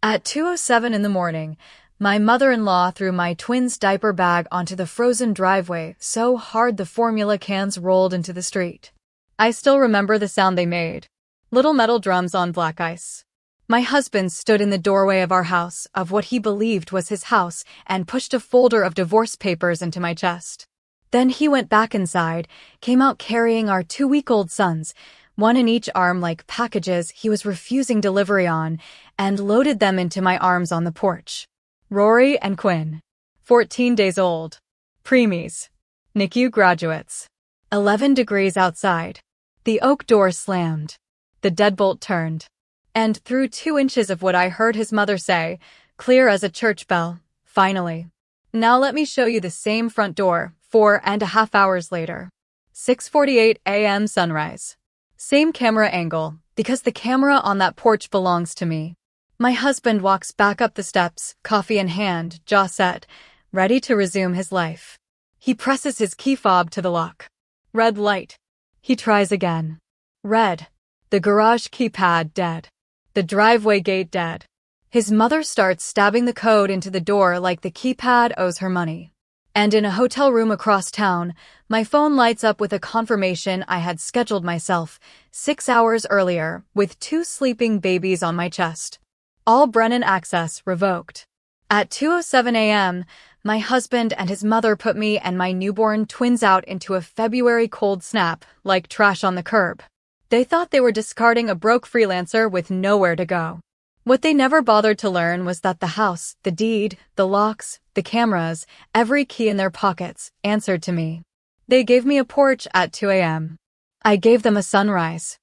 At 2:07 in the morning, my mother-in-law threw my twins' diaper bag onto the frozen driveway so hard the formula cans rolled into the street. I still remember the sound they made. Little metal drums on black ice. My husband stood in the doorway of our house, of what he believed was his house, and pushed a folder of divorce papers into my chest. Then he went back inside, came out carrying our 2-week-old sons, one in each arm like packages he was refusing delivery on, and loaded them into my arms on the porch. Rory and Quinn, 14 days old. Preemies. NICU graduates. 11 degrees outside. The oak door slammed. The deadbolt turned. And through 2 inches of what I heard his mother say, clear as a church bell, finally. Now let me show you the same front door, 4.5 hours later. 6:48 a.m. sunrise. Same camera angle, because the camera on that porch belongs to me. My husband walks back up the steps, coffee in hand, jaw set, ready to resume his life. He presses his key fob to the lock. Red light. He tries again. Red. The garage keypad dead. The driveway gate dead. His mother starts stabbing the code into the door like the keypad owes her money. And in a hotel room across town, my phone lights up with a confirmation I had scheduled myself 6 hours earlier with 2 sleeping babies on my chest. All Brennan access revoked. At 2:07 a.m., my husband and his mother put me and my newborn twins out into a February cold snap like trash on the curb. They thought they were discarding a broke freelancer with nowhere to go. What they never bothered to learn was that the house, the deed, the locks, the cameras, every key in their pockets, answered to me. They gave me a porch at 2 a.m. I gave them a sunrise.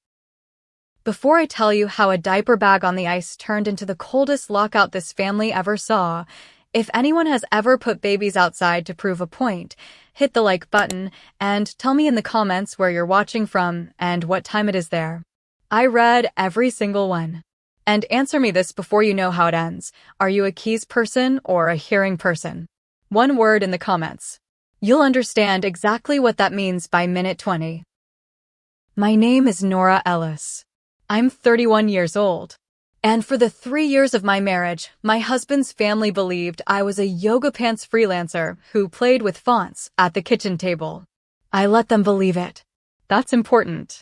Before I tell you how a diaper bag on the ice turned into the coldest lockout this family ever saw, if anyone has ever put babies outside to prove a point, hit the like button and tell me in the comments where you're watching from and what time it is there. I read every single one. And answer me this before you know how it ends. Are you a keys person or a hearing person? One word in the comments. You'll understand exactly what that means by minute 20. My name is Nora Ellis. I'm 31 years old. And for the 3 years of my marriage, my husband's family believed I was a yoga pants freelancer who played with fonts at the kitchen table. I let them believe it. That's important.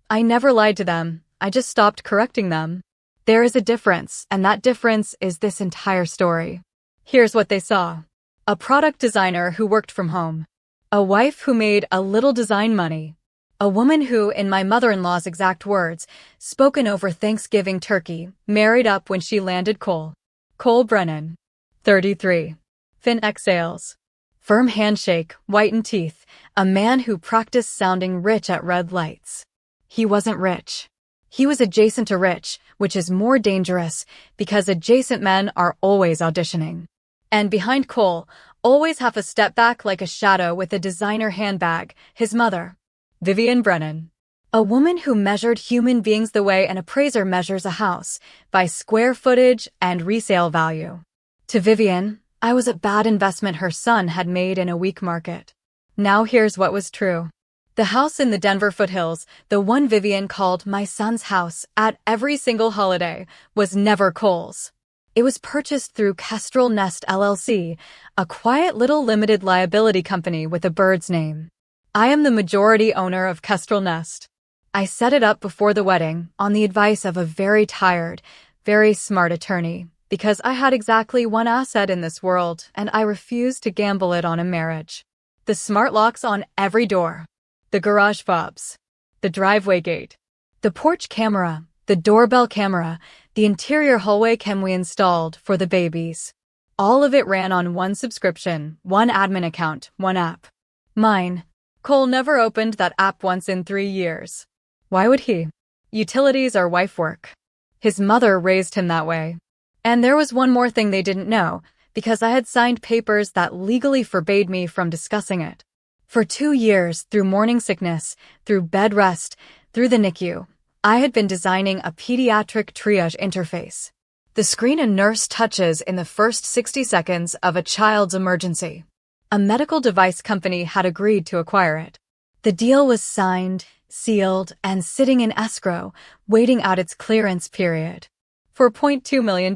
I never lied to them. I just stopped correcting them. There is a difference, and that difference is this entire story. Here's what they saw. A product designer who worked from home. A wife who made a little design money. A woman who, in my mother-in-law's exact words, spoken over Thanksgiving turkey, married up when she landed Cole Brennan. 33. Thin exhales. Firm handshake, whitened teeth. A man who practiced sounding rich at red lights. He wasn't rich. He was adjacent to rich, which is more dangerous because adjacent men are always auditioning. And behind Cole, always half a step back like a shadow with a designer handbag, his mother, Vivian Brennan. A woman who measured human beings the way an appraiser measures a house, by square footage and resale value. To Vivian, I was a bad investment her son had made in a weak market. Now here's what was true. The house in the Denver foothills, the one Vivian called my son's house at every single holiday, was never Cole's. It was purchased through Kestrel Nest LLC, a quiet little limited liability company with a bird's name. I am the majority owner of Kestrel Nest. I set it up before the wedding on the advice of a very tired, very smart attorney, because I had exactly one asset in this world and I refused to gamble it on a marriage. The smart locks on every door. The garage fobs, the driveway gate, the porch camera, the doorbell camera, the interior hallway cam we installed for the babies. All of it ran on one subscription, one admin account, one app. Mine. Cole never opened that app once in 3 years. Why would he? Utilities are wife work. His mother raised him that way. And there was one more thing they didn't know, because I had signed papers that legally forbade me from discussing it. For 2 years, through morning sickness, through bed rest, through the NICU, I had been designing a pediatric triage interface. The screen a nurse touches in the first 60 seconds of a child's emergency. A medical device company had agreed to acquire it. The deal was signed, sealed, and sitting in escrow, waiting out its clearance period. for $0.2 million.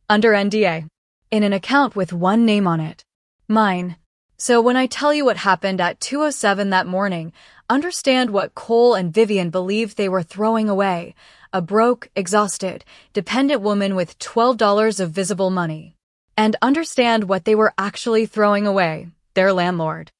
Under NDA. In an account with one name on it. Mine. So when I tell you what happened at 2:07 that morning, understand what Cole and Vivian believed they were throwing away. A broke, exhausted, dependent woman with $12 of visible money. And understand what they were actually throwing away, their landlord.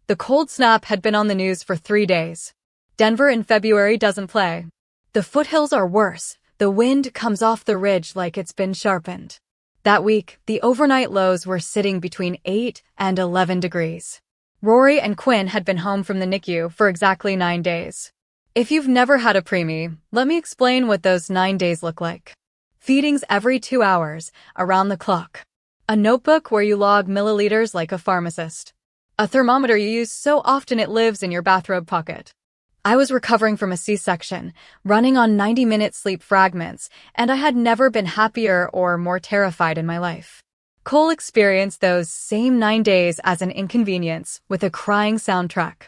The cold snap had been on the news for 3 days. Denver in February doesn't play. The foothills are worse. The wind comes off the ridge like it's been sharpened. That week, the overnight lows were sitting between 8 and 11 degrees. Rory and Quinn had been home from the NICU for exactly 9 days. If you've never had a preemie, let me explain what those 9 days look like. Feedings every 2 hours, around the clock. A notebook where you log milliliters like a pharmacist. A thermometer you use so often it lives in your bathrobe pocket. I was recovering from a C-section, running on 90-minute sleep fragments, and I had never been happier or more terrified in my life. Cole experienced those same 9 days as an inconvenience with a crying soundtrack.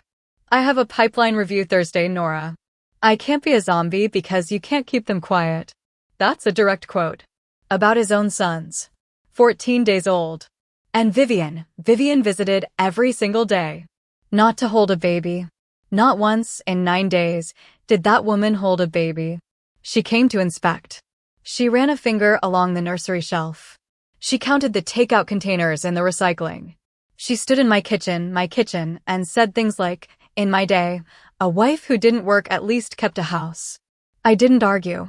I have a pipeline review Thursday, Nora. I can't be a zombie because you can't keep them quiet. That's a direct quote. About his own sons. 14 days old. And Vivian visited every single day. Not to hold a baby. Not once in 9 days did that woman hold a baby. She came to inspect. She ran a finger along the nursery shelf. She counted the takeout containers in the recycling. She stood in my kitchen, and said things like, "In my day, a wife who didn't work at least kept a house." I didn't argue.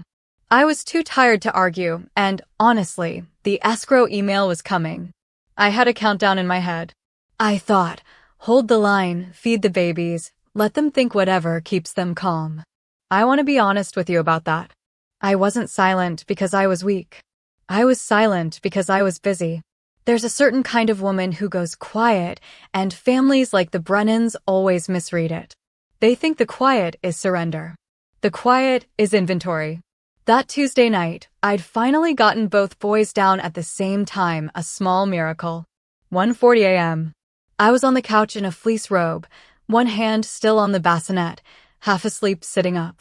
I was too tired to argue, and honestly, the escrow email was coming. I had a countdown in my head. I thought, hold the line, feed the babies, let them think whatever keeps them calm. I want to be honest with you about that. I wasn't silent because I was weak. I was silent because I was busy. There's a certain kind of woman who goes quiet, and families like the Brennans always misread it. They think the quiet is surrender. The quiet is inventory. That Tuesday night, I'd finally gotten both boys down at the same time, a small miracle. 1:40 a.m. I was on the couch in a fleece robe, one hand still on the bassinet, half asleep sitting up.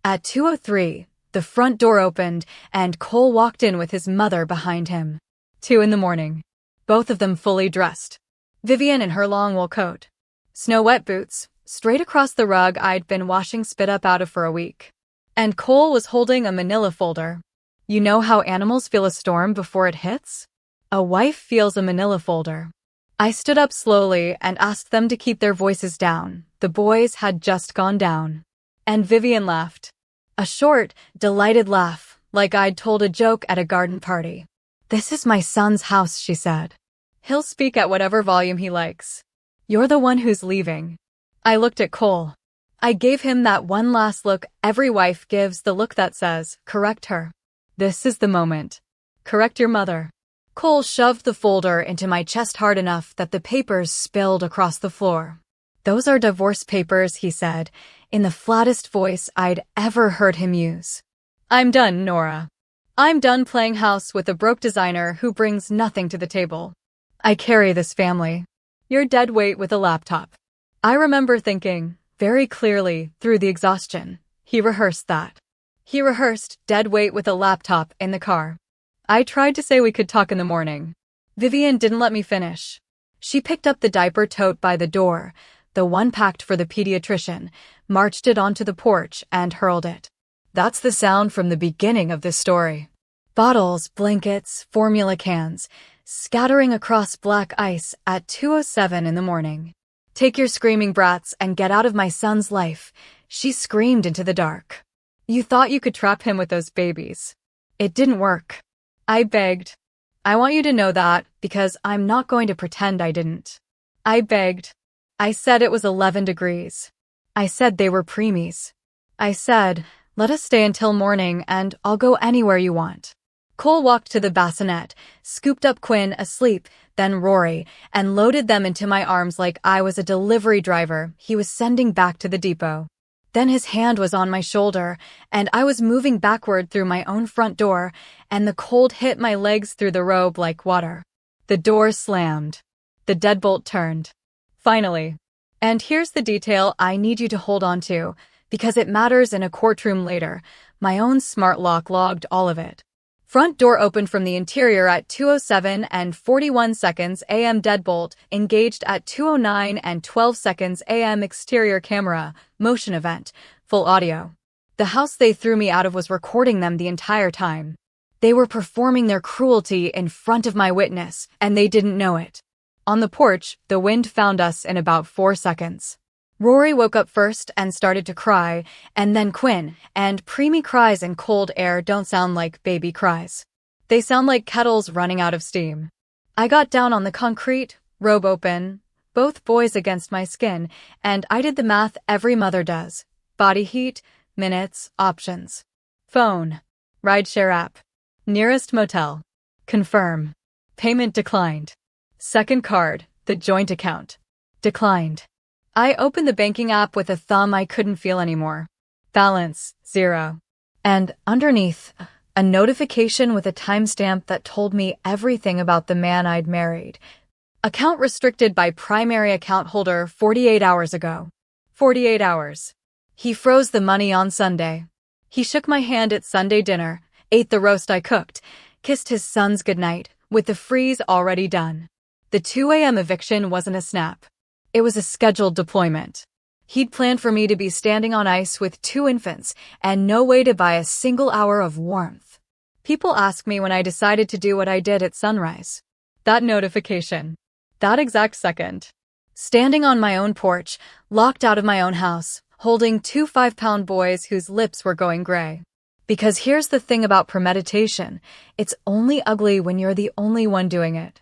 At 2:03, the front door opened, and Cole walked in with his mother behind him. 2 a.m, both of them fully dressed. Vivian in her long wool coat. Snow-wet boots, straight across the rug I'd been washing spit up out of for a week. And Cole was holding a manila folder. You know how animals feel a storm before it hits? A wife feels a manila folder. I stood up slowly and asked them to keep their voices down. The boys had just gone down. And Vivian laughed. A short, delighted laugh, like I'd told a joke at a garden party. "This is my son's house," she said. "He'll speak at whatever volume he likes. You're the one who's leaving." I looked at Cole. I gave him that one last look every wife gives, the look that says, correct her. This is the moment. Correct your mother. Cole shoved the folder into my chest hard enough that the papers spilled across the floor. "Those are divorce papers," he said, in the flattest voice I'd ever heard him use. "I'm done, Nora. I'm done playing house with a broke designer who brings nothing to the table. I carry this family. You're dead weight with a laptop." I remember thinking, very clearly, through the exhaustion, he rehearsed that. He rehearsed dead weight with a laptop in the car. I tried to say we could talk in the morning. Vivian didn't let me finish. She picked up the diaper tote by the door, the one packed for the pediatrician, marched it onto the porch, and hurled it. That's the sound from the beginning of this story. Bottles, blankets, formula cans, scattering across black ice at 2:07 in the morning. "Take your screaming brats and get out of my son's life," she screamed into the dark. "You thought you could trap him with those babies. It didn't work." I begged. "I want you to know that, because I'm not going to pretend I didn't." I begged. I said it was 11 degrees. I said they were preemies. I said, "Let us stay until morning and I'll go anywhere you want." Cole walked to the bassinet, scooped up Quinn asleep, then Rory, and loaded them into my arms like I was a delivery driver he was sending back to the depot. Then his hand was on my shoulder, and I was moving backward through my own front door, and the cold hit my legs through the robe like water. The door slammed. The deadbolt turned. Finally. And here's the detail I need you to hold on to, because it matters in a courtroom later. My own smart lock logged all of it. Front door opened from the interior at 2:07 and 41 seconds AM. Deadbolt engaged at 2:09 and 12 seconds AM. Exterior camera, motion event, full audio. The house they threw me out of was recording them the entire time. They were performing their cruelty in front of my witness, and they didn't know it. On the porch, the wind found us in about 4 seconds. Rory woke up first and started to cry, and then Quinn, and preemie cries in cold air don't sound like baby cries. They sound like kettles running out of steam. I got down on the concrete, robe open, both boys against my skin, and I did the math every mother does. Body heat, minutes, options. Phone. Rideshare app. Nearest motel. Confirm. Payment declined. Second card, the joint account. Declined. I opened the banking app with a thumb I couldn't feel anymore. Balance, 0. And underneath, a notification with a timestamp that told me everything about the man I'd married. Account restricted by primary account holder 48 hours ago. 48 hours. He froze the money on Sunday. He shook my hand at Sunday dinner, ate the roast I cooked, kissed his sons goodnight, with the freeze already done. The 2 a.m. eviction wasn't a snap. It was a scheduled deployment. He'd planned for me to be standing on ice with 2 infants and no way to buy a single hour of warmth. People ask me when I decided to do what I did at sunrise. That notification. That exact second. Standing on my own porch, locked out of my own house, holding 2 5-pound boys whose lips were going gray. Because here's the thing about premeditation, it's only ugly when you're the only one doing it.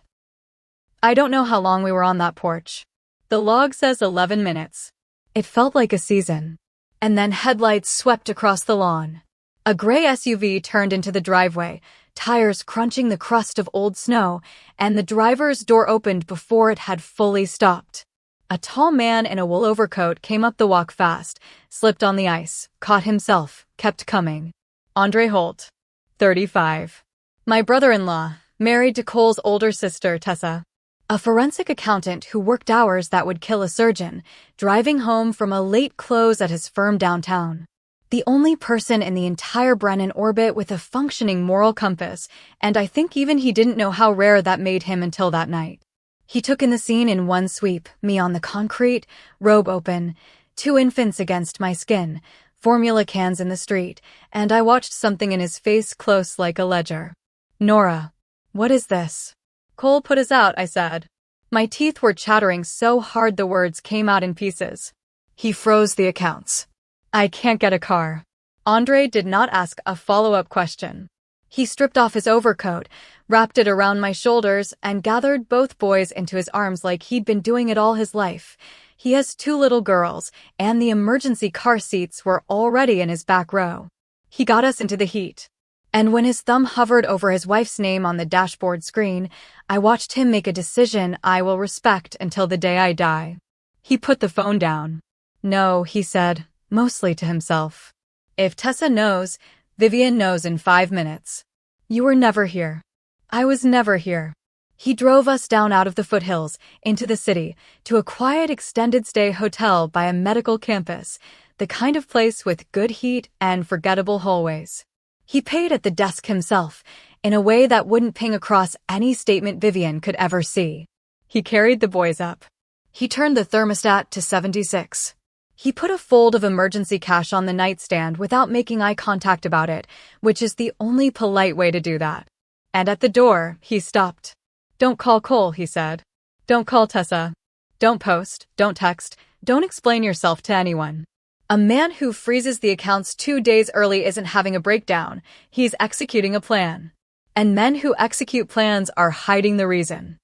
I don't know how long we were on that porch. The log says 11 minutes. It felt like a season. And then headlights swept across the lawn. A gray SUV turned into the driveway, tires crunching the crust of old snow, and the driver's door opened before it had fully stopped. A tall man in a wool overcoat came up the walk fast, slipped on the ice, caught himself, kept coming. Andre Holt, 35. My brother-in-law, married to Cole's older sister, Tessa. A forensic accountant who worked hours that would kill a surgeon, driving home from a late close at his firm downtown. The only person in the entire Brennan orbit with a functioning moral compass, and I think even he didn't know how rare that made him until that night. He took in the scene in one sweep, me on the concrete, robe open, 2 infants against my skin, formula cans in the street, and I watched something in his face close like a ledger. Nora, what is this? Cole put us out, I said. My teeth were chattering so hard the words came out in pieces. He froze the accounts. I can't get a car. Andre did not ask a follow-up question. He stripped off his overcoat, wrapped it around my shoulders, and gathered both boys into his arms like he'd been doing it all his life. He has 2 little girls, and the emergency car seats were already in his back row. He got us into the heat. And when his thumb hovered over his wife's name on the dashboard screen, I watched him make a decision I will respect until the day I die. He put the phone down. No, he said, mostly to himself. If Tessa knows, Vivian knows in 5 minutes. You were never here. I was never here. He drove us down out of the foothills, into the city, to a quiet extended-stay hotel by a medical campus, the kind of place with good heat and forgettable hallways. He paid at the desk himself, in a way that wouldn't ping across any statement Vivian could ever see. He carried the boys up. He turned the thermostat to 76. He put a fold of emergency cash on the nightstand without making eye contact about it, which is the only polite way to do that. And at the door, he stopped. Don't call Cole, he said. Don't call Tessa. Don't post, don't text, don't explain yourself to anyone. A man who freezes the accounts 2 days early isn't having a breakdown, he's executing a plan. And men who execute plans are hiding the reason.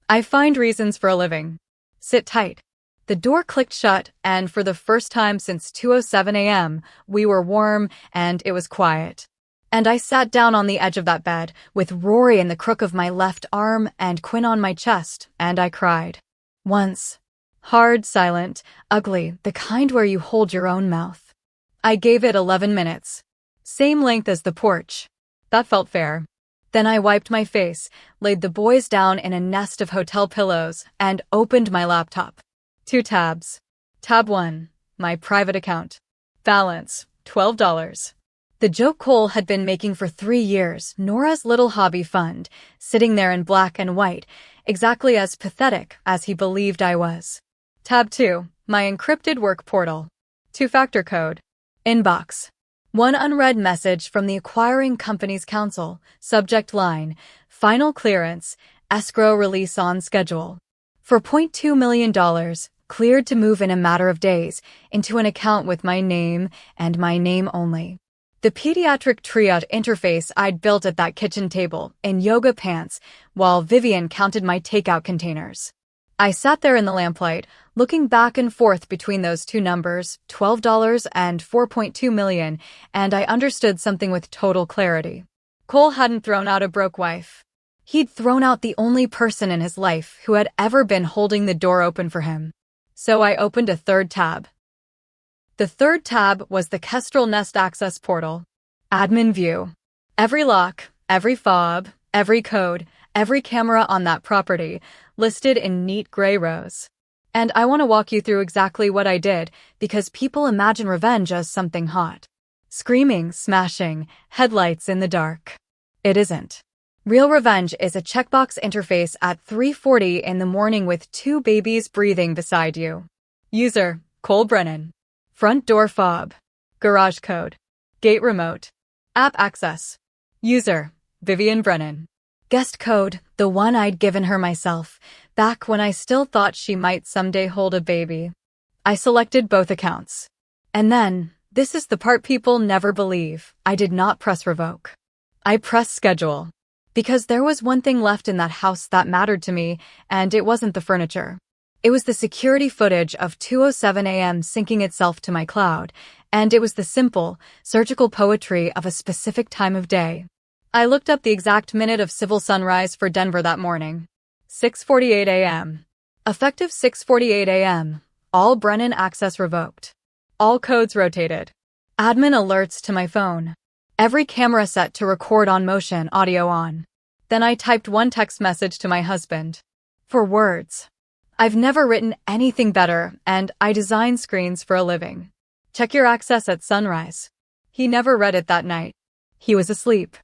I find reasons for a living. Sit tight. The door clicked shut, and for the first time since 2:07 a.m., we were warm and it was quiet. And I sat down on the edge of that bed, with Rory in the crook of my left arm and Quinn on my chest, and I cried. Once. Hard, silent, ugly, the kind where you hold your own mouth. I gave it 11 minutes. Same length as the porch. That felt fair. Then I wiped my face, laid the boys down in a nest of hotel pillows, and opened my laptop. 2 tabs. Tab 1, my private account. Balance, $12. The joke Cole had been making for 3 years, Nora's little hobby fund, sitting there in black and white, exactly as pathetic as he believed I was. Tab 2. My encrypted work portal. Two-factor code. Inbox. One unread message from the acquiring company's counsel. Subject line. Final clearance. Escrow release on schedule. For $0.2 million, cleared to move in a matter of days into an account with my name and my name only. The pediatric triage interface I'd built at that kitchen table in yoga pants while Vivian counted my takeout containers. I sat there in the lamplight, looking back and forth between those two numbers, $12 and $4.2 million, and I understood something with total clarity. Cole hadn't thrown out a broke wife. He'd thrown out the only person in his life who had ever been holding the door open for him. So I opened a third tab. The third tab was the Kestrel Nest Access Portal. Admin View. Every lock, every fob, every code, every camera on that property, listed in neat gray rows. And I want to walk you through exactly what I did, because people imagine revenge as something hot. Screaming, smashing, headlights in the dark. It isn't. Real revenge is a checkbox interface at 3:40 in the morning with two babies breathing beside you. User, Cole Brennan. Front door fob. Garage code. Gate remote. App access. User, Vivian Brennan. Guest code, the one I'd given her myself, back when I still thought she might someday hold a baby. I selected both accounts. And then, this is the part people never believe, I did not press revoke. I pressed schedule. Because there was one thing left in that house that mattered to me, and it wasn't the furniture. It was the security footage of 2:07 a.m. syncing itself to my cloud, and it was the simple, surgical poetry of a specific time of day. I looked up the exact minute of civil sunrise for Denver that morning. 6:48 a.m. Effective 6:48 a.m. All Brennan access revoked. All codes rotated. Admin alerts to my phone. Every camera set to record on motion, audio on. Then I typed one text message to my husband. 4 words. I've never written anything better, and I design screens for a living. Check your access at sunrise. He never read it that night. He was asleep.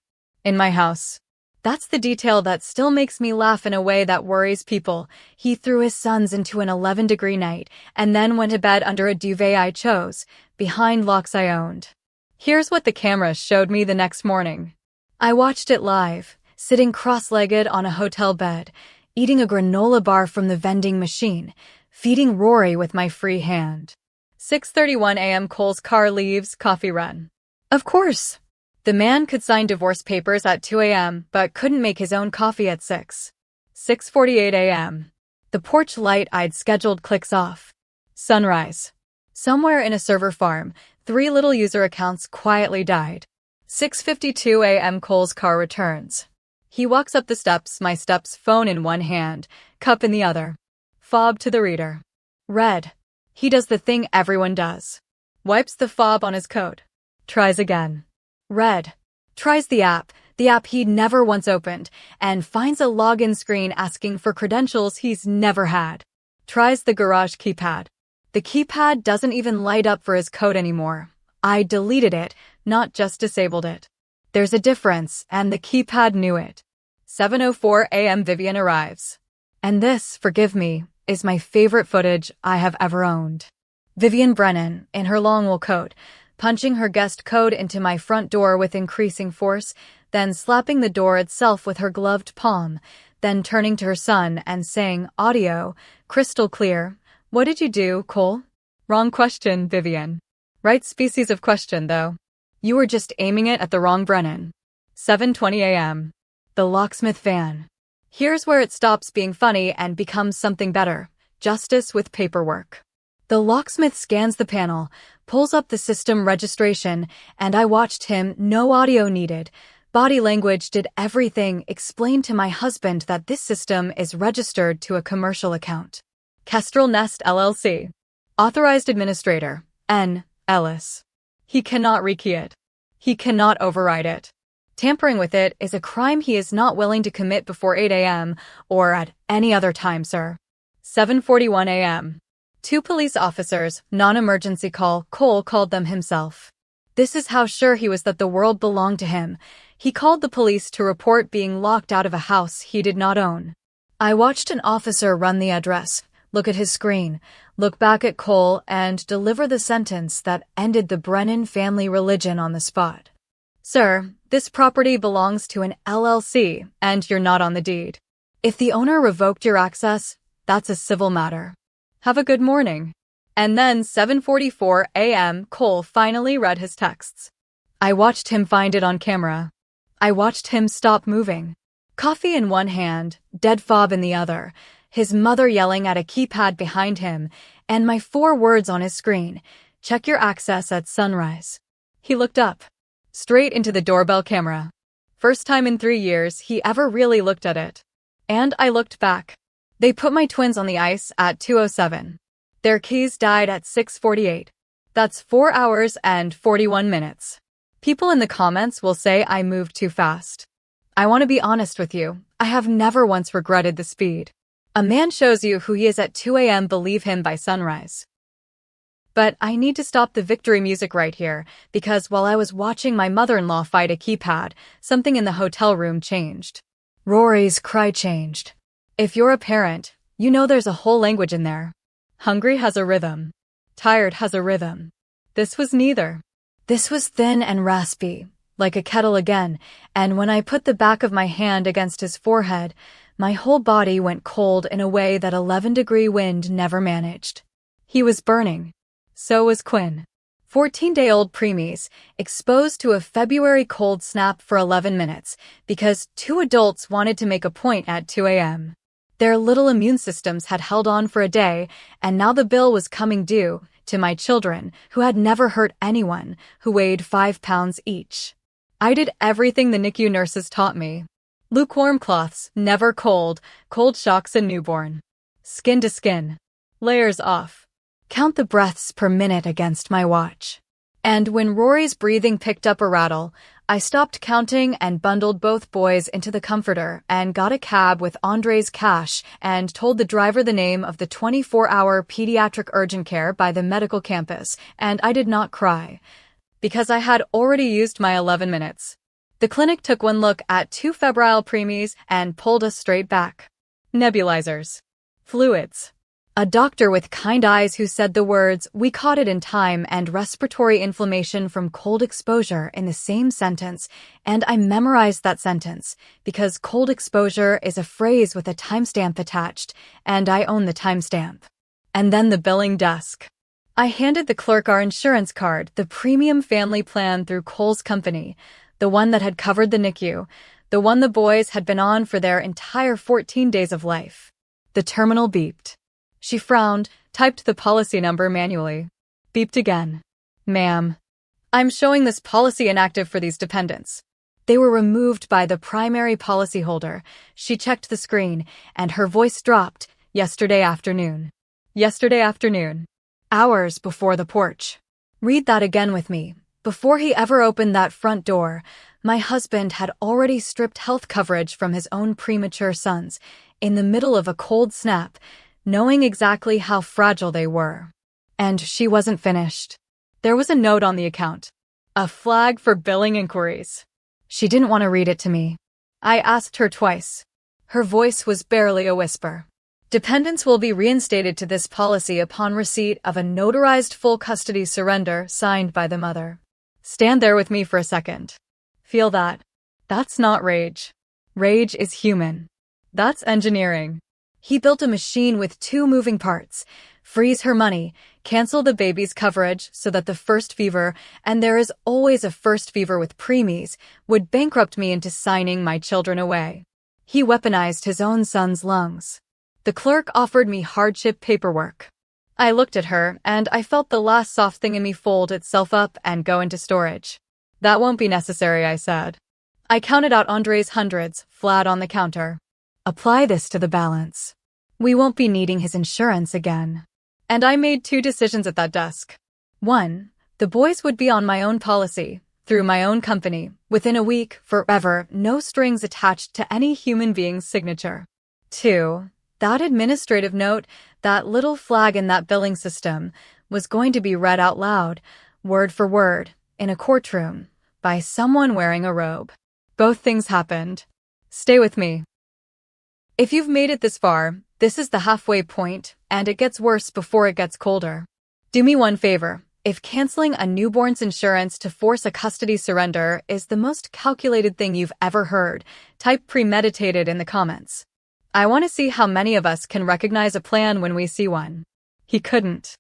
In my house. That's the detail that still makes me laugh in a way that worries people. He threw his sons into an 11-degree night, and then went to bed under a duvet I chose, behind locks I owned. Here's what the cameras showed me the next morning. I watched it live, sitting cross-legged on a hotel bed, eating a granola bar from the vending machine, feeding Rory with my free hand. 6:31 a.m. Cole's car leaves, coffee run. Of course. The man could sign divorce papers at 2 a.m. but couldn't make his own coffee at 6. 6:48 a.m. The porch light I'd scheduled clicks off. Sunrise. Somewhere in a server farm, 3 little user accounts quietly died. 6:52 a.m. Cole's car returns. He walks up the steps, my steps, phone in one hand, cup in the other. Fob to the reader. Read. He does the thing everyone does. Wipes the fob on his coat. Tries again. Read. Tries the app he'd never once opened, and finds a login screen asking for credentials he's never had. Tries the garage keypad. The keypad doesn't even light up for his code anymore. I deleted it, not just disabled it. There's a difference, and the keypad knew it. 7:04 a.m. Vivian arrives. And this, forgive me, is my favorite footage I have ever owned. Vivian Brennan, in her long wool coat, punching her guest code into my front door with increasing force, then slapping the door itself with her gloved palm, then turning to her son and saying, audio, crystal clear, what did you do, Cole? Wrong question, Vivian. Right species of question, though. You were just aiming it at the wrong Brennan. 7:20 a.m. The locksmith van. Here's where it stops being funny and becomes something better. Justice with paperwork. The locksmith scans the panel, pulls up the system registration, and I watched him, no audio needed. Body language did everything, explained to my husband that this system is registered to a commercial account. Kestrel Nest LLC. Authorized Administrator, N. Ellis. He cannot rekey it. He cannot override it. Tampering with it is a crime he is not willing to commit before 8 a.m. or at any other time, sir. 7:41 a.m. 2 police officers, non-emergency call, Cole called them himself. This is how sure he was that the world belonged to him. He called the police to report being locked out of a house he did not own. I watched an officer run the address, look at his screen, look back at Cole, and deliver the sentence that ended the Brennan family religion on the spot. Sir, this property belongs to an LLC, and you're not on the deed. If the owner revoked your access, that's a civil matter. Have a good morning. And then 7:44 a.m. Cole finally read his texts. I watched him find it on camera. I watched him stop moving. Coffee in one hand, dead fob in the other, his mother yelling at a keypad behind him, and my 4 words on his screen: check your access at sunrise. He looked up, straight into the doorbell camera. First time in 3 years he ever really looked at it. And I looked back. They put my twins on the ice at 2:07. Their keys died at 6:48. That's 4 hours and 41 minutes. People in the comments will say I moved too fast. I want to be honest with you, I have never once regretted the speed. A man shows you who he is at 2 a.m. Believe him by sunrise. But I need to stop the victory music right here, because while I was watching my mother-in-law fight a keypad, something in the hotel room changed. Rory's cry changed. If you're a parent, you know there's a whole language in there. Hungry has a rhythm. Tired has a rhythm. This was neither. This was thin and raspy, like a kettle again, and when I put the back of my hand against his forehead, my whole body went cold in a way that 11-degree wind never managed. He was burning. So was Quinn. 14-day-old preemies, exposed to a February cold snap for 11 minutes because 2 adults wanted to make a point at 2 a.m. Their little immune systems had held on for a day, and now the bill was coming due to my children, who had never hurt anyone, who weighed 5 pounds each. I did everything the NICU nurses taught me. Lukewarm cloths, never cold, cold shocks a newborn. Skin to skin. Layers off. Count the breaths per minute against my watch. And when Rory's breathing picked up a rattle, I stopped counting and bundled both boys into the comforter and got a cab with Andre's cash and told the driver the name of the 24-hour pediatric urgent care by the medical campus, and I did not cry, because I had already used my 11 minutes. The clinic took one look at 2 febrile preemies and pulled us straight back. Nebulizers. Fluids. A doctor with kind eyes who said the words, "We caught it in time," and respiratory inflammation from cold exposure in the same sentence, and I memorized that sentence, because cold exposure is a phrase with a timestamp attached, and I own the timestamp. And then the billing desk. I handed the clerk our insurance card, the premium family plan through Cole's company, the one that had covered the NICU, the one the boys had been on for their entire 14 days of life. The terminal beeped. She frowned, typed the policy number manually. Beeped again. "Ma'am, I'm showing this policy inactive for these dependents. They were removed by the primary policyholder." She checked the screen, and her voice dropped. "Yesterday afternoon. Yesterday afternoon. Hours before the porch." Read that again with me. Before he ever opened that front door, my husband had already stripped health coverage from his own premature sons, in the middle of a cold snap, knowing exactly how fragile they were. And she wasn't finished. There was a note on the account. A flag for billing inquiries. She didn't want to read it to me. I asked her twice. Her voice was barely a whisper. "Dependents will be reinstated to this policy upon receipt of a notarized full custody surrender signed by the mother." Stand there with me for a second. Feel that. That's not rage. Rage is human. That's engineering. He built a machine with 2 moving parts: freeze her money, cancel the baby's coverage so that the first fever, and there is always a first fever with preemies, would bankrupt me into signing my children away. He weaponized his own son's lungs. The clerk offered me hardship paperwork. I looked at her, and I felt the last soft thing in me fold itself up and go into storage. "That won't be necessary," I said. I counted out Andre's hundreds, flat on the counter. "Apply this to the balance. We won't be needing his insurance again." And I made 2 decisions at that desk. 1, the boys would be on my own policy, through my own company, within a week, forever, no strings attached to any human being's signature. 2, that administrative note, that little flag in that billing system, was going to be read out loud, word for word, in a courtroom, by someone wearing a robe. Both things happened. Stay with me. If you've made it this far, this is the halfway point, and it gets worse before it gets colder. Do me one favor. If canceling a newborn's insurance to force a custody surrender is the most calculated thing you've ever heard, type premeditated in the comments. I want to see how many of us can recognize a plan when we see one. He couldn't.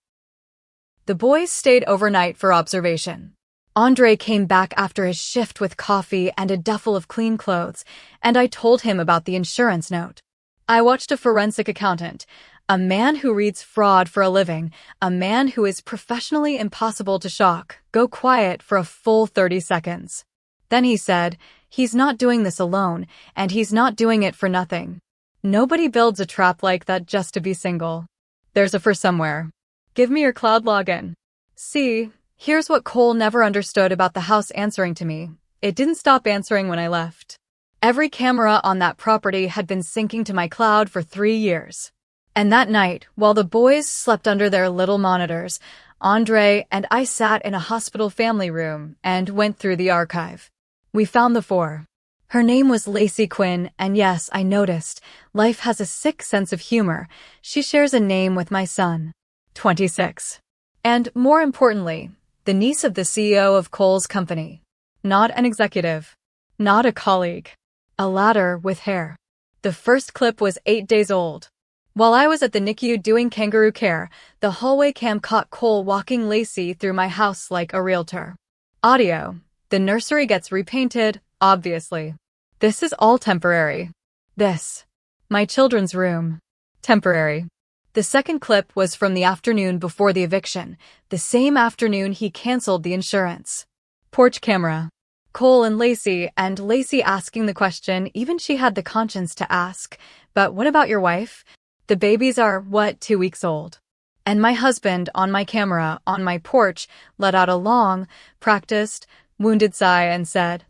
The boys stayed overnight for observation. Andre came back after his shift with coffee and a duffel of clean clothes, and I told him about the insurance note. I watched a forensic accountant, a man who reads fraud for a living, a man who is professionally impossible to shock, go quiet for a full 30 seconds. Then he said, he's not doing this alone, and he's not doing it for nothing. Nobody builds a trap like that just to be single. There's a for somewhere. Give me your cloud login. See, here's what Cole never understood about the house answering to me. It didn't stop answering when I left. Every camera on that property had been syncing to my cloud for 3 years. And that night, while the boys slept under their little monitors, Andre and I sat in a hospital family room and went through the archive. We found the 4. Her name was Lacey Quinn, and yes, I noticed, life has a sick sense of humor. She shares a name with my son, 26. And, more importantly, the niece of the CEO of Cole's company. Not an executive. Not a colleague. A ladder with hair. The first clip was 8 days old. While I was at the NICU doing kangaroo care, the hallway cam caught Cole walking Lacey through my house like a realtor. Audio. The nursery gets repainted, obviously. This is all temporary. This. My children's room. Temporary. The second clip was from the afternoon before the eviction, the same afternoon he canceled the insurance. Porch camera. Cole and Lacey asking the question even she had the conscience to ask, but what about your wife? The babies are, 2 weeks old. And my husband, on my camera, on my porch, let out a long, practiced, wounded sigh and said,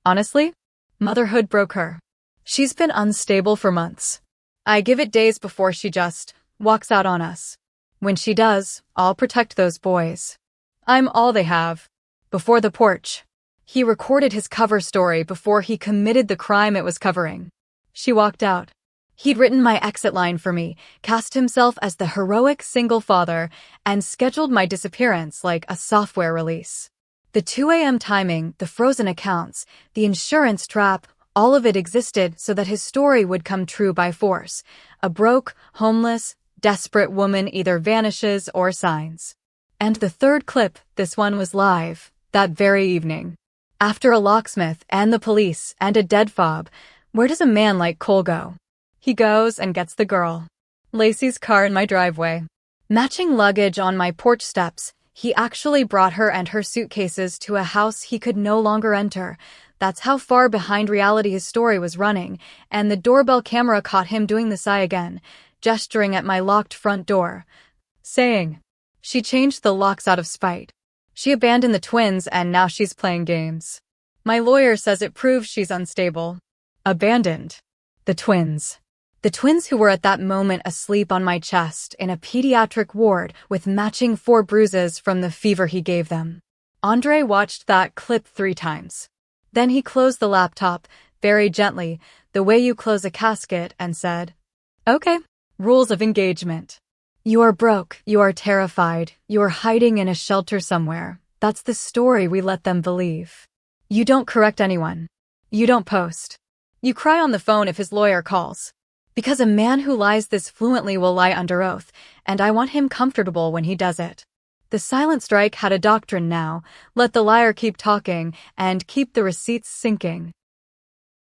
honestly, motherhood broke her. She's been unstable for months. I give it days before she just walks out on us. When she does, I'll protect those boys. I'm all they have. Before the porch. He recorded his cover story before he committed the crime it was covering. She walked out. He'd written my exit line for me, cast himself as the heroic single father, and scheduled my disappearance like a software release. The 2 a.m. timing, the frozen accounts, the insurance trap, all of it existed so that his story would come true by force. A broke, homeless, desperate woman either vanishes or signs. And the third clip, this one was live, that very evening. After a locksmith and the police and a dead fob, where does a man like Cole go? He goes and gets the girl. Lacey's car in my driveway. Matching luggage on my porch steps, he actually brought her and her suitcases to a house he could no longer enter. That's how far behind reality his story was running, and the doorbell camera caught him doing the sigh again, gesturing at my locked front door, saying, she changed the locks out of spite. She abandoned the twins and now she's playing games. My lawyer says it proves she's unstable. Abandoned. The twins. The twins who were at that moment asleep on my chest in a pediatric ward with matching 4 bruises from the fever he gave them. Andre watched that clip 3 times. Then he closed the laptop, very gently, the way you close a casket, and said, okay, rules of engagement. You are broke, you are terrified, you are hiding in a shelter somewhere. That's the story we let them believe. You don't correct anyone. You don't post. You cry on the phone if his lawyer calls. Because a man who lies this fluently will lie under oath, and I want him comfortable when he does it. The silent strike had a doctrine now, let the liar keep talking, and keep the receipts sinking.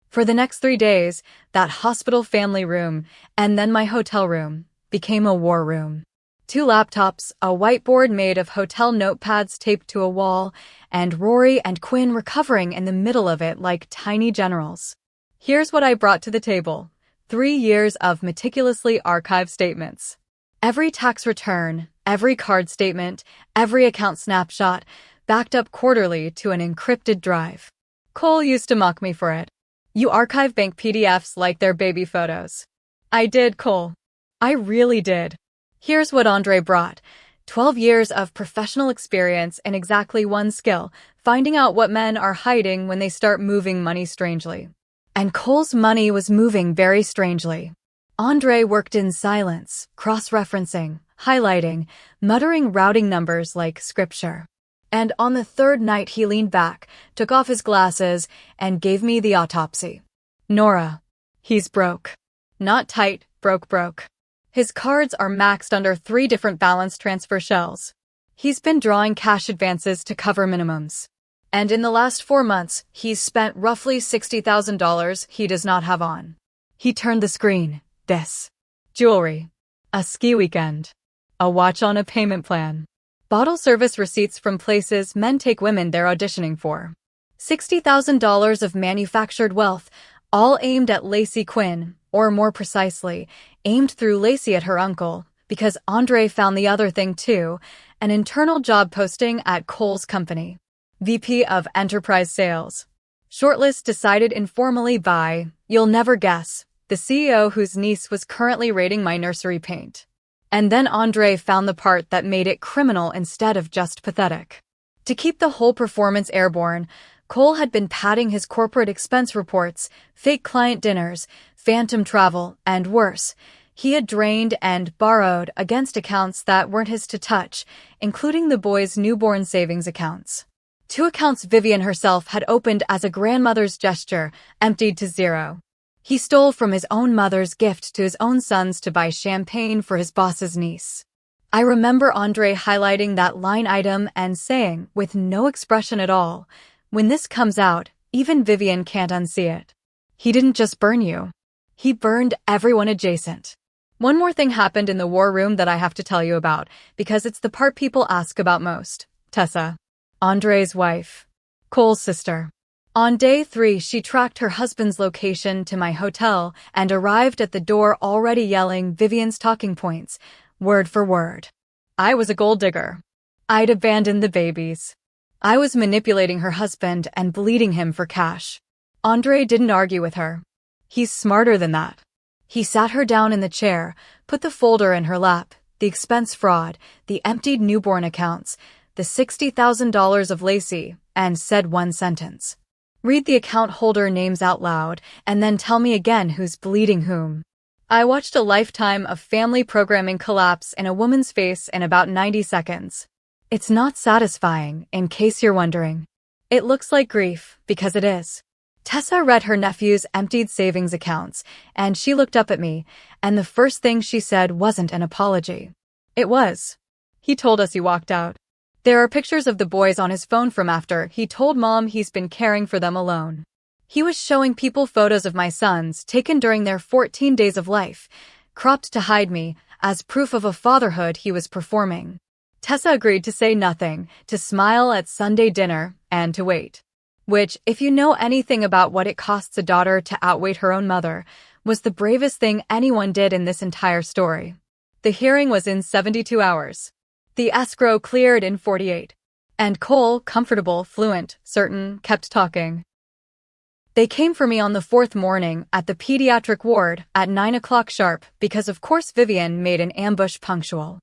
For the next 3 days, that hospital family room, and then my hotel room, became a war room. 2 laptops, a whiteboard made of hotel notepads taped to a wall, and Rory and Quinn recovering in the middle of it like tiny generals. Here's what I brought to the table. 3 years of meticulously archived statements. Every tax return, every card statement, every account snapshot, backed up quarterly to an encrypted drive. Cole used to mock me for it. You archive bank PDFs like they're baby photos. I did, Cole. I really did. Here's what Andre brought. 12 years of professional experience in exactly one skill, finding out what men are hiding when they start moving money strangely. And Cole's money was moving very strangely. Andre worked in silence, cross-referencing, highlighting, muttering routing numbers like scripture. And on the third night he leaned back, took off his glasses, and gave me the autopsy. Nora, he's broke. Not tight, broke. His cards are maxed under 3 different balance transfer shells. He's been drawing cash advances to cover minimums. And in the last 4 months, he's spent roughly $60,000 he does not have on. He turned the screen. This. Jewelry. A ski weekend. A watch on a payment plan. Bottle service receipts from places men take women they're auditioning for. $60,000 of manufactured wealth, all aimed at Lacey Quinn, or more precisely, aimed through Lacey at her uncle, because Andre found the other thing too, an internal job posting at Cole's company. VP of Enterprise Sales. Shortlist decided informally by, you'll never guess, the CEO whose niece was currently raiding my nursery paint. And then Andre found the part that made it criminal instead of just pathetic. To keep the whole performance airborne, Cole had been padding his corporate expense reports, fake client dinners, phantom travel, and worse. He had drained and borrowed against accounts that weren't his to touch, including the boys' newborn savings accounts. 2 accounts Vivian herself had opened as a grandmother's gesture, emptied to zero. He stole from his own mother's gift to his own sons to buy champagne for his boss's niece. I remember Andre highlighting that line item and saying, with no expression at all, when this comes out, even Vivian can't unsee it. He didn't just burn you. He burned everyone adjacent. One more thing happened in the war room that I have to tell you about, because it's the part people ask about most. Tessa. Andre's wife. Cole's sister. On day 3, she tracked her husband's location to my hotel and arrived at the door already yelling Vivian's talking points, word for word. I was a gold digger. I'd abandoned the babies. I was manipulating her husband and bleeding him for cash. Andre didn't argue with her. He's smarter than that. He sat her down in the chair, put the folder in her lap, the expense fraud, the emptied newborn accounts, the $60,000 of Lacey, and said one sentence. Read the account holder names out loud, and then tell me again who's bleeding whom. I watched a lifetime of family programming collapse in a woman's face in about 90 seconds. It's not satisfying, in case you're wondering. It looks like grief, because it is. Tessa read her nephew's emptied savings accounts, and she looked up at me, and the first thing she said wasn't an apology. It was. He told us he walked out. There are pictures of the boys on his phone from after he told Mom he's been caring for them alone. He was showing people photos of my sons taken during their 14 days of life, cropped to hide me, as proof of a fatherhood he was performing. Tessa agreed to say nothing, to smile at Sunday dinner, and to wait. Which, if you know anything about what it costs a daughter to outweight her own mother, was the bravest thing anyone did in this entire story. The hearing was in 72 hours. The escrow cleared in 48. And Cole, comfortable, fluent, certain, kept talking. They came for me on the 4th morning at the pediatric ward at 9 o'clock sharp because of course Vivian made an ambush punctual.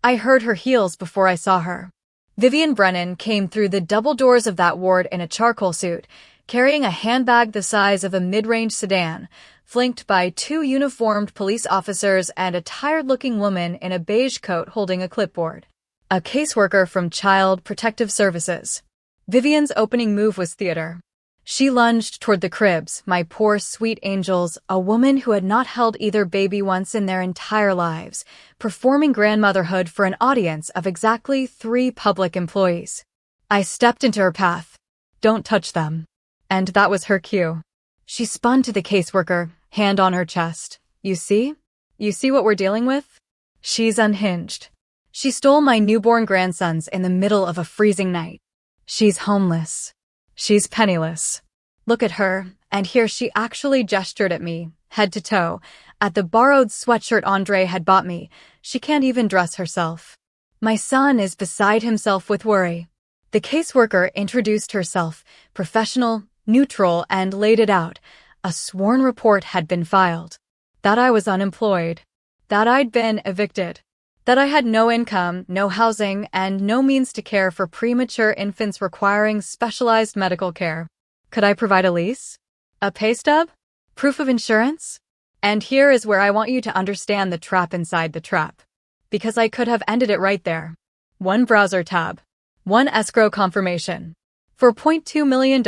I heard her heels before I saw her. Vivian Brennan came through the double doors of that ward in a charcoal suit, carrying a handbag the size of a mid-range sedan, flanked by 2 uniformed police officers and a tired-looking woman in a beige coat holding a clipboard. A caseworker from Child Protective Services. Vivian's opening move was theater. She lunged toward the cribs, my poor sweet angels, a woman who had not held either baby once in their entire lives, performing grandmotherhood for an audience of exactly 3 public employees. I stepped into her path. Don't touch them. And that was her cue. She spun to the caseworker, hand on her chest. You see? You see what we're dealing with? She's unhinged. She stole my newborn grandsons in the middle of a freezing night. She's homeless. She's penniless. Look at her, and here she actually gestured at me, head to toe, at the borrowed sweatshirt Andre had bought me. She can't even dress herself. My son is beside himself with worry. The caseworker introduced herself, professional, neutral, and laid it out. A sworn report had been filed. That I was unemployed. That I'd been evicted. That I had no income, no housing, and no means to care for premature infants requiring specialized medical care. Could I provide a lease? A pay stub? Proof of insurance? And here is where I want you to understand the trap inside the trap. Because I could have ended it right there. One browser tab. One escrow confirmation. For $0.2 million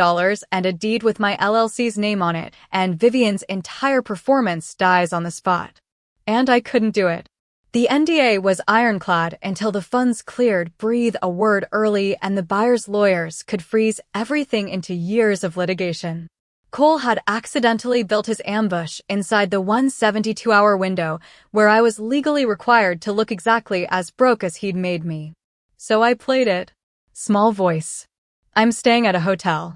and a deed with my LLC's name on it, and Vivian's entire performance dies on the spot. And I couldn't do it. The NDA was ironclad until the funds cleared, breathe a word early, and the buyer's lawyers could freeze everything into years of litigation. Cole had accidentally built his ambush inside the 172-hour window where I was legally required to look exactly as broke as he'd made me. So I played it. Small voice. I'm staying at a hotel.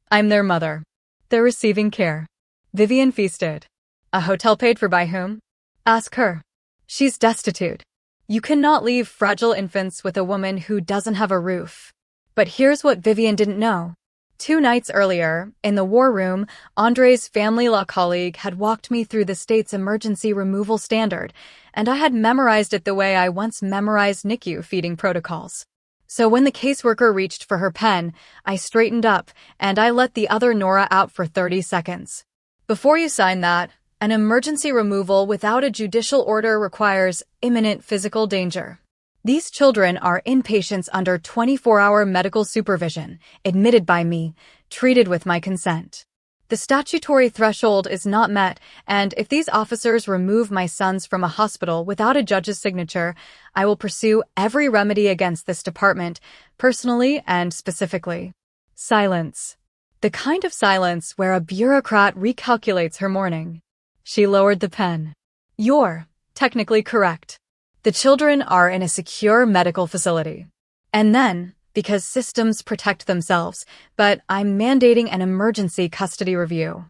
I'm their mother. They're receiving care. Vivian feasted. A hotel paid for by whom? Ask her. She's destitute. You cannot leave fragile infants with a woman who doesn't have a roof. But here's what Vivian didn't know. 2 nights earlier, in the war room, Andre's family law colleague had walked me through the state's emergency removal standard, and I had memorized it the way I once memorized NICU feeding protocols. So when the caseworker reached for her pen, I straightened up, and I let the other Nora out for 30 seconds. Before you sign that, an emergency removal without a judicial order requires imminent physical danger. These children are inpatients under 24-hour medical supervision, admitted by me, treated with my consent. The statutory threshold is not met, and if these officers remove my sons from a hospital without a judge's signature, I will pursue every remedy against this department, personally and specifically. Silence. The kind of silence where a bureaucrat recalculates her morning. She lowered the pen. You're technically correct. The children are in a secure medical facility. And then, because systems protect themselves, but I'm mandating an emergency custody review.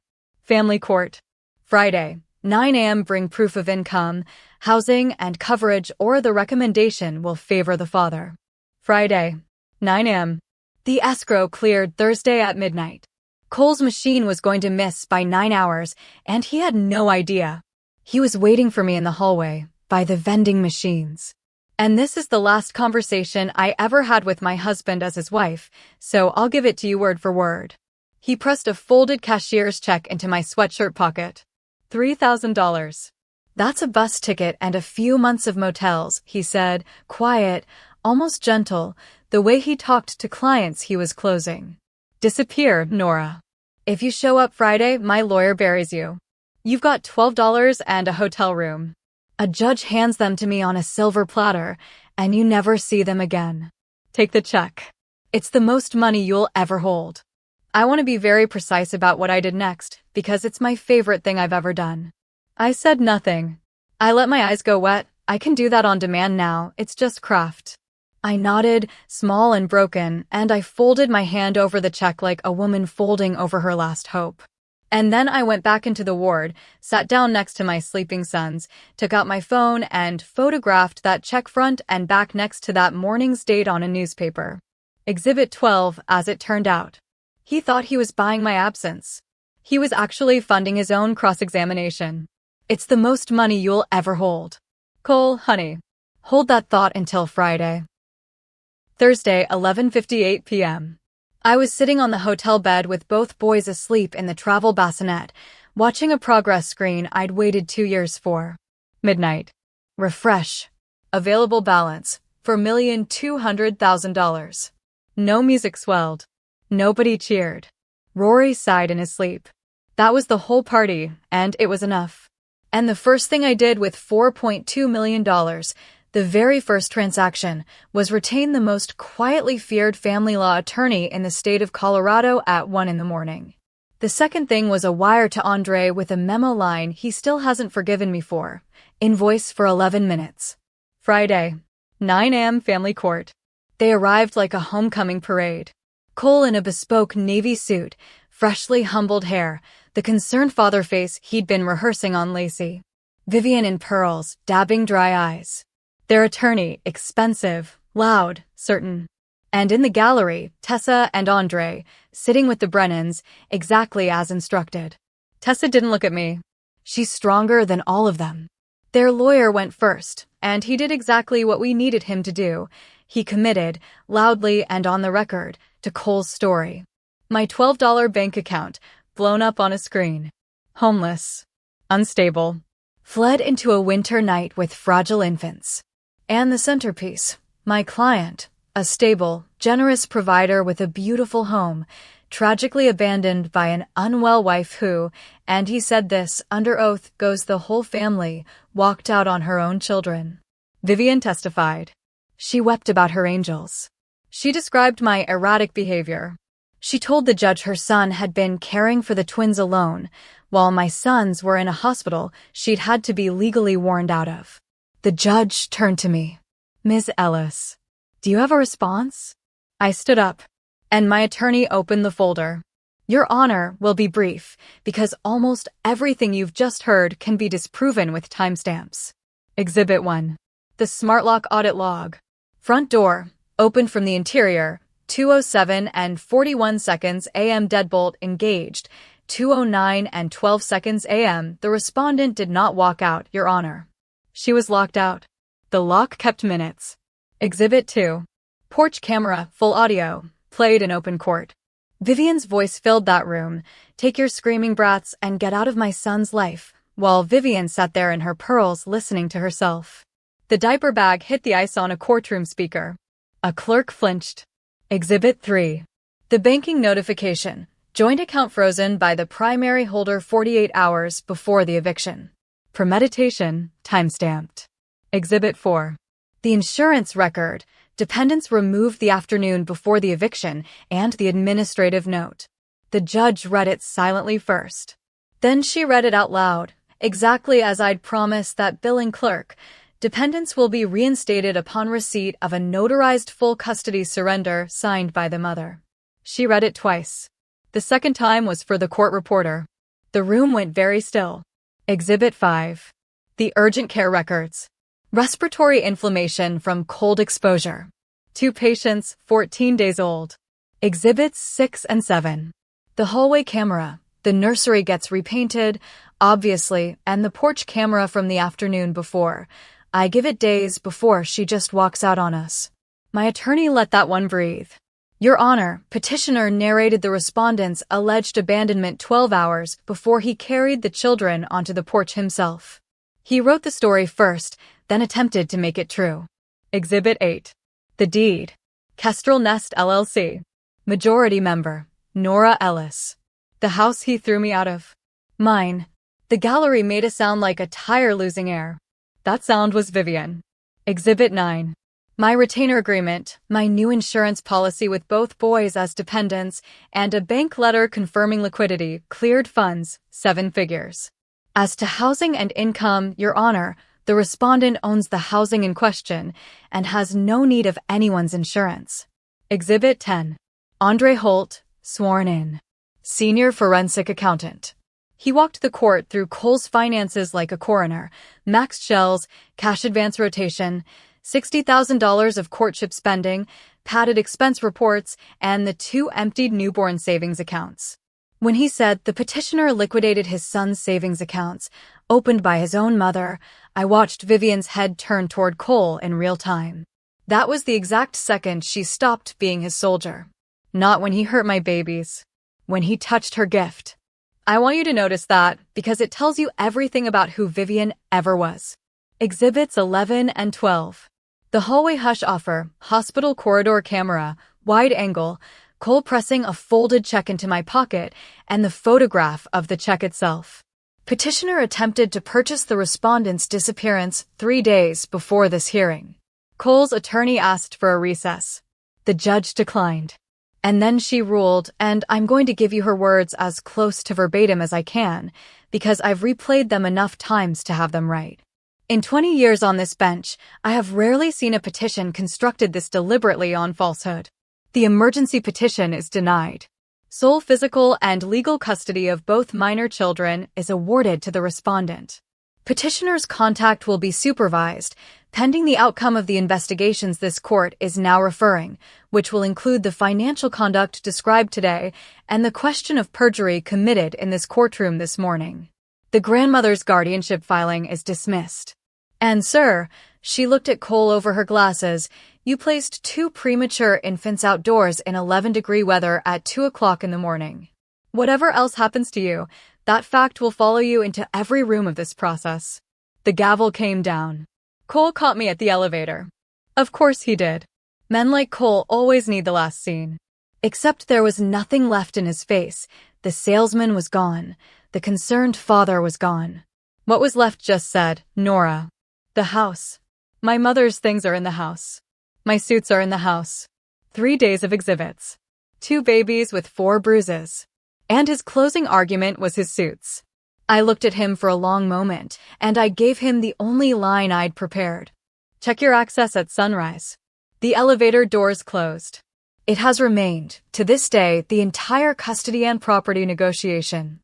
Family court. Friday, 9 a.m. Bring proof of income, housing, and coverage, or the recommendation will favor the father. Friday, 9 a.m. The escrow cleared Thursday at midnight. Cole's machine was going to miss by 9 hours, and he had no idea. He was waiting for me in the hallway, by the vending machines. And this is the last conversation I ever had with my husband as his wife, so I'll give it to you word for word. He pressed a folded cashier's check into my sweatshirt pocket. $3,000. That's a bus ticket and a few months of motels, he said, quiet, almost gentle, the way he talked to clients he was closing. Disappear, Nora. If you show up Friday, my lawyer buries you. You've got $12 and a hotel room. A judge hands them to me on a silver platter, and you never see them again. Take the check. It's the most money you'll ever hold. I want to be very precise about what I did next, because it's my favorite thing I've ever done. I said nothing. I let my eyes go wet. I can do that on demand now, it's just craft. I nodded, small and broken, and I folded my hand over the check like a woman folding over her last hope. And then I went back into the ward, sat down next to my sleeping sons, took out my phone and photographed that check front and back next to that morning's date on a newspaper. Exhibit 12, as it turned out. He thought he was buying my absence. He was actually funding his own cross-examination. It's the most money you'll ever hold. Cole, honey. Hold that thought until Friday. Thursday, 11:58 p.m. I was sitting on the hotel bed with both boys asleep in the travel bassinet, watching a progress screen I'd waited 2 years for. Midnight. Refresh. Available balance, $4,200,000. No music swelled. Nobody cheered. Rory sighed in his sleep. That was the whole party, and it was enough. And the first thing I did with $4.2 million, the very first transaction, was retain the most quietly feared family law attorney in the state of Colorado at 1 a.m. The second thing was a wire to Andre with a memo line he still hasn't forgiven me for. Invoice for 11 minutes. Friday, 9 a.m. Family court. They arrived like a homecoming parade. Cole in a bespoke navy suit, freshly humbled hair, the concerned father face he'd been rehearsing on Lacey. Vivian in pearls, dabbing dry eyes. Their attorney, expensive, loud, certain. And in the gallery, Tessa and Andre, sitting with the Brennans, exactly as instructed. Tessa didn't look at me. She's stronger than all of them. Their lawyer went first, and he did exactly what we needed him to do. He committed, loudly and on the record, to Cole's story. My $12 bank account, blown up on a screen. Homeless. Unstable. Fled into a winter night with fragile infants. And the centerpiece, my client, a stable, generous provider with a beautiful home, tragically abandoned by an unwell wife who, and he said this under oath goes the whole family, walked out on her own children. Vivian testified. She wept about her angels. She described my erratic behavior. She told the judge her son had been caring for the twins alone, while my sons were in a hospital she'd had to be legally warned out of. The judge turned to me. Ms. Ellis, do you have a response? I stood up, and my attorney opened the folder. Your Honor will be brief, because almost everything you've just heard can be disproven with timestamps. Exhibit 1. The smart lock audit log. Front door, opened from the interior, 2:07 and 41 seconds a.m. deadbolt engaged, 2:09 and 12 seconds a.m. The respondent did not walk out, Your Honor. She was locked out. The lock kept minutes. Exhibit 2. Porch camera, full audio, played in open court. Vivian's voice filled that room. Take your screaming brats and get out of my son's life, while Vivian sat there in her pearls listening to herself. The diaper bag hit the ice on a courtroom speaker. A clerk flinched. Exhibit 3. The banking notification. Joint account frozen by the primary holder 48 hours before the eviction. Premeditation, timestamped. Exhibit 4. The insurance record. Dependents removed the afternoon before the eviction and the administrative note. The judge read it silently first. Then she read it out loud, exactly as I'd promised that billing clerk. Dependents will be reinstated upon receipt of a notarized full custody surrender signed by the mother. She read it twice. The second time was for the court reporter. The room went very still. Exhibit 5. The urgent care records. Respiratory inflammation from cold exposure. 2 patients, 14 days old. Exhibits 6 and 7. The hallway camera. The nursery gets repainted, obviously, and the porch camera from the afternoon before. I give it days before she just walks out on us. My attorney let that one breathe. Your Honor, petitioner narrated the respondent's alleged abandonment 12 hours before he carried the children onto the porch himself. He wrote the story first, then attempted to make it true. Exhibit 8. The deed. Kestrel Nest LLC. Majority member, Nora Ellis. The house he threw me out of. Mine. The gallery made a sound like a tire losing air. That sound was Vivian. Exhibit 9. My retainer agreement, my new insurance policy with both boys as dependents, and a bank letter confirming liquidity, cleared funds, 7 figures. As to housing and income, Your Honor, the respondent owns the housing in question and has no need of anyone's insurance. Exhibit 10. Andre Holt, sworn in. Senior forensic accountant. He walked the court through Cole's finances like a coroner, maxed shells, cash advance rotation, $60,000 of courtship spending, padded expense reports, and the 2 emptied newborn savings accounts. When he said the petitioner liquidated his son's savings accounts, opened by his own mother, I watched Vivian's head turn toward Cole in real time. That was the exact second she stopped being his soldier. Not when he hurt my babies. When he touched her gift. I want you to notice that, because it tells you everything about who Vivian ever was. Exhibits 11 and 12. The hallway hush offer, hospital corridor camera, wide angle, Cole pressing a folded check into my pocket, and the photograph of the check itself. Petitioner attempted to purchase the respondent's disappearance 3 days before this hearing. Cole's attorney asked for a recess. The judge declined. And then she ruled, and I'm going to give you her words as close to verbatim as I can, because I've replayed them enough times to have them right. In 20 years on this bench, I have rarely seen a petition constructed this deliberately on falsehood. The emergency petition is denied. Sole physical and legal custody of both minor children is awarded to the respondent. Petitioner's contact will be supervised, pending the outcome of the investigations this court is now referring, which will include the financial conduct described today and the question of perjury committed in this courtroom this morning. The grandmother's guardianship filing is dismissed. And sir, she looked at Cole over her glasses, you placed 2 premature infants outdoors in 11-degree weather at 2 o'clock in the morning. Whatever else happens to you, that fact will follow you into every room of this process. The gavel came down. Cole caught me at the elevator. Of course he did. Men like Cole always need the last scene. Except there was nothing left in his face. The salesman was gone. The concerned father was gone. What was left just said, Nora. The house. My mother's things are in the house. My suits are in the house. 3 days of exhibits. 2 babies with 4 bruises. And his closing argument was his suits. I looked at him for a long moment, and I gave him the only line I'd prepared. Check your access at sunrise. The elevator doors closed. It has remained, to this day, the entire custody and property negotiation.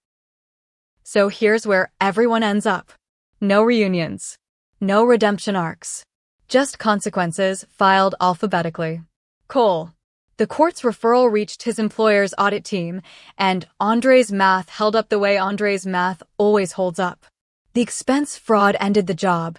So here's where everyone ends up. No reunions. No redemption arcs. Just consequences filed alphabetically. Cole. The court's referral reached his employer's audit team, and Andre's math held up the way Andre's math always holds up. The expense fraud ended the job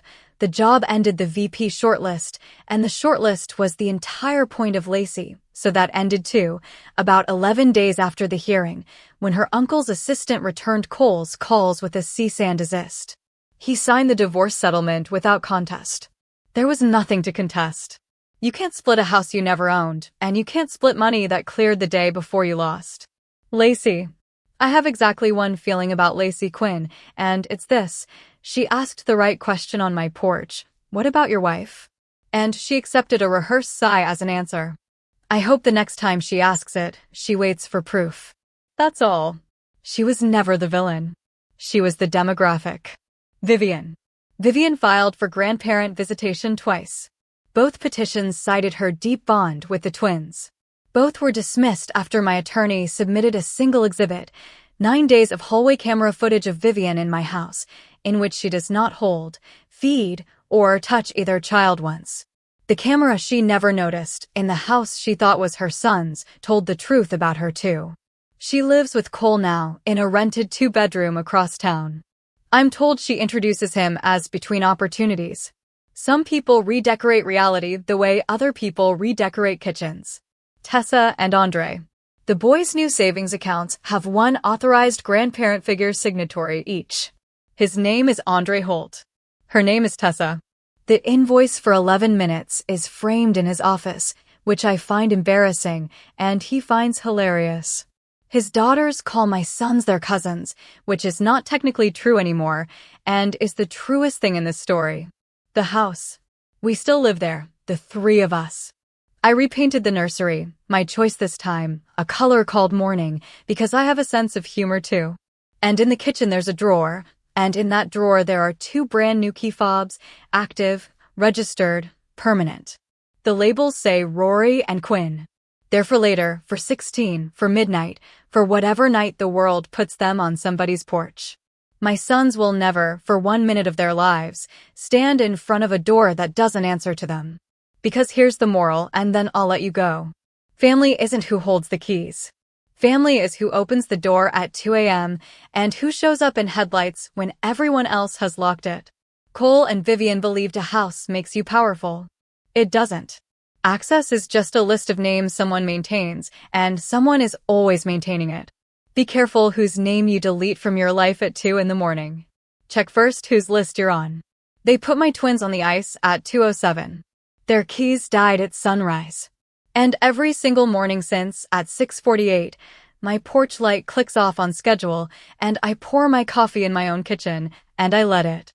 ended the VP shortlist, and the shortlist was the entire point of Lacey, so that ended too, about 11 days after the hearing, when her uncle's assistant returned Cole's calls with a cease and desist. He signed the divorce settlement without contest. There was nothing to contest. You can't split a house you never owned, and you can't split money that cleared the day before you lost. Lacey. I have exactly one feeling about Lacey Quinn, and it's this. She asked the right question on my porch. What about your wife? And she accepted a rehearsed sigh as an answer. I hope the next time she asks it, she waits for proof. That's all. She was never the villain. She was the demographic. Vivian. Vivian filed for grandparent visitation twice. Both petitions cited her deep bond with the twins. Both were dismissed after my attorney submitted a single exhibit, 9 days of hallway camera footage of Vivian in my house, in which she does not hold, feed, or touch either child once. The camera she never noticed, in the house she thought was her son's, told the truth about her too. She lives with Cole now, in a rented 2-bedroom across town. I'm told she introduces him as between opportunities. Some people redecorate reality the way other people redecorate kitchens. Tessa and Andre. The boys' new savings accounts have 1 authorized grandparent figure signatory each. His name is Andre Holt. Her name is Tessa. The invoice for 11 minutes is framed in his office, which I find embarrassing, and he finds hilarious. His daughters call my sons their cousins, which is not technically true anymore, and is the truest thing in this story. The house. We still live there, the 3 of us. I repainted the nursery, my choice this time, a color called morning, because I have a sense of humor too. And in the kitchen there's a drawer, and in that drawer there are 2 brand new key fobs, active, registered, permanent. The labels say Rory and Quinn. They're for later, for 16, for midnight, for whatever night the world puts them on somebody's porch. My sons will never, for 1 minute of their lives, stand in front of a door that doesn't answer to them. Because here's the moral, and then I'll let you go. Family isn't who holds the keys. Family is who opens the door at 2 a.m. and who shows up in headlights when everyone else has locked it. Cole and Vivian believed a house makes you powerful. It doesn't. Access is just a list of names someone maintains, and someone is always maintaining it. Be careful whose name you delete from your life at 2 in the morning. Check first whose list you're on. They put my twins on the ice at 2:07. Their keys died at sunrise. And every single morning since, at 6:48, my porch light clicks off on schedule, and I pour my coffee in my own kitchen, and I let it.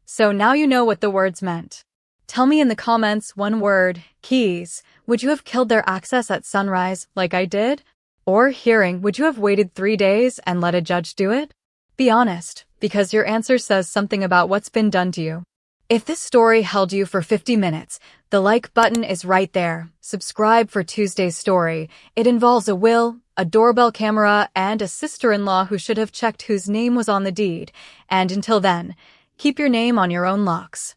So now you know what the words meant. Tell me in the comments one word, keys. Would you have killed their access at sunrise like I did? Or hearing, would you have waited 3 days and let a judge do it? Be honest, because your answer says something about what's been done to you. If this story held you for 50 minutes, the like button is right there. Subscribe for Tuesday's story. It involves a will, a doorbell camera, and a sister-in-law who should have checked whose name was on the deed. And until then, keep your name on your own locks.